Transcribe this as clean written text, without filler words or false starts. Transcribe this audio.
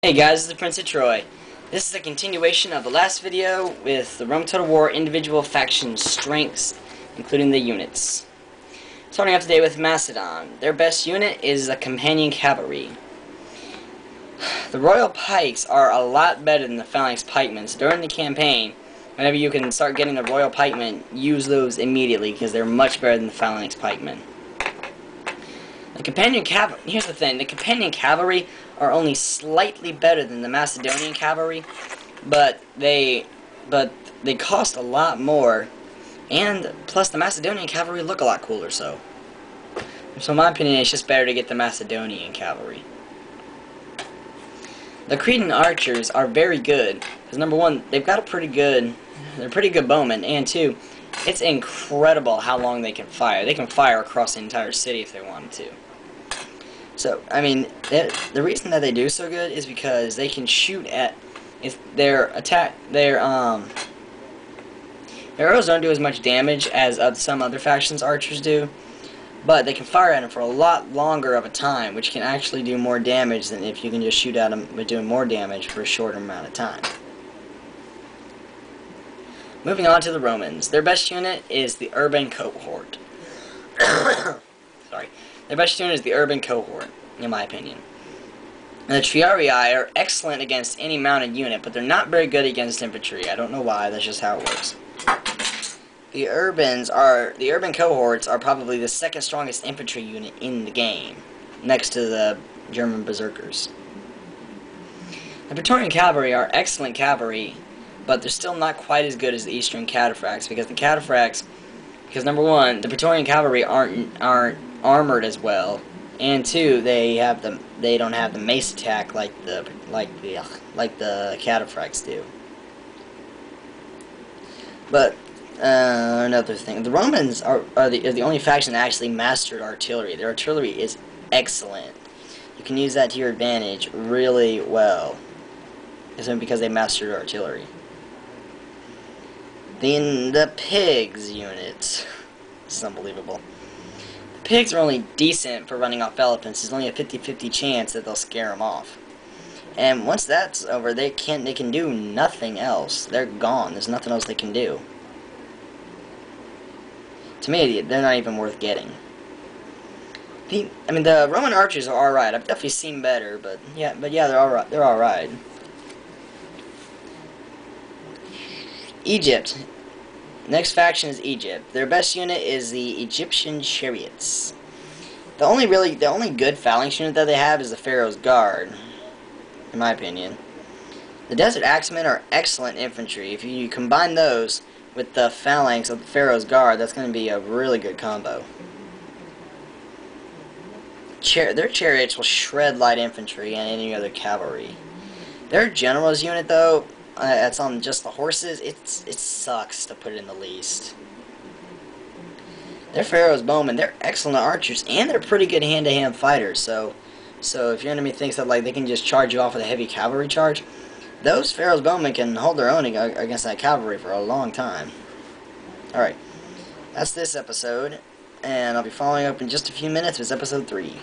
Hey guys, this is the Prince of Troy. This is a continuation of the last video with the Rome Total War individual faction strengths, including the units. Starting off today with Macedon. Their best unit is the companion cavalry. The Royal Pikes are a lot better than the Phalanx Pikemen. So during the campaign, whenever you can start getting the Royal Pikemen, use those immediately because they're much better than the Phalanx Pikemen. The companion cavalry, here's the thing, the companion cavalry are only slightly better than the Macedonian cavalry, but they cost a lot more, and plus the Macedonian cavalry look a lot cooler, so in my opinion it's just better to get the Macedonian cavalry. The Cretan archers are very good, because number one, they're pretty good bowmen, and two, it's incredible how long they can fire. They can fire across the entire city if they wanted to. So, I mean, the reason that they do so good is because they can shoot at, if their arrows don't do as much damage as some other factions' archers do, but they can fire at them for a lot longer of a time, which can actually do more damage than if you can just shoot at them with doing more damage for a shorter amount of time. Moving on to the Romans. Their best unit is the urban cohort. Sorry. Their best unit is the urban cohort, in my opinion. And the Triarii are excellent against any mounted unit, but they're not very good against infantry. I don't know why, that's just how it works. The urban cohorts are probably the second strongest infantry unit in the game, next to the German berserkers. The Praetorian cavalry are excellent cavalry, but they're still not quite as good as the Eastern cataphracts, because number one, the Praetorian cavalry aren't armored as well, and two, they don't have the mace attack like the cataphracts do. But another thing, the Romans are the only faction that actually mastered artillery. Their artillery is excellent. You can use that to your advantage really well. It's because they mastered artillery. Then the pigs unit. This is unbelievable. The pigs are only decent for running off elephants. There's only a 50-50 chance that they'll scare them off. And once that's over, they can do nothing else. They're gone. There's nothing else they can do. To me, they're not even worth getting. The Roman archers are alright. I've definitely seen better, but yeah, they're alright. They're alright. Egypt. Next faction is Egypt. Their best unit is the Egyptian chariots. The only good phalanx unit that they have is the Pharaoh's Guard, in my opinion. The Desert Axemen are excellent infantry. If you combine those with the phalanx of the Pharaoh's Guard, that's going to be a really good combo. Their chariots will shred light infantry and any other cavalry. Their general's unit, though, that's on just the horses, it sucks, to put it in the least. They're Pharaoh's bowmen. They're excellent archers, and they're pretty good hand-to-hand fighters. So if your enemy thinks that they can just charge you off with a heavy cavalry charge, those Pharaoh's bowmen can hold their own against that cavalry for a long time. Alright, that's this episode, and I'll be following up in just a few minutes with episode 3.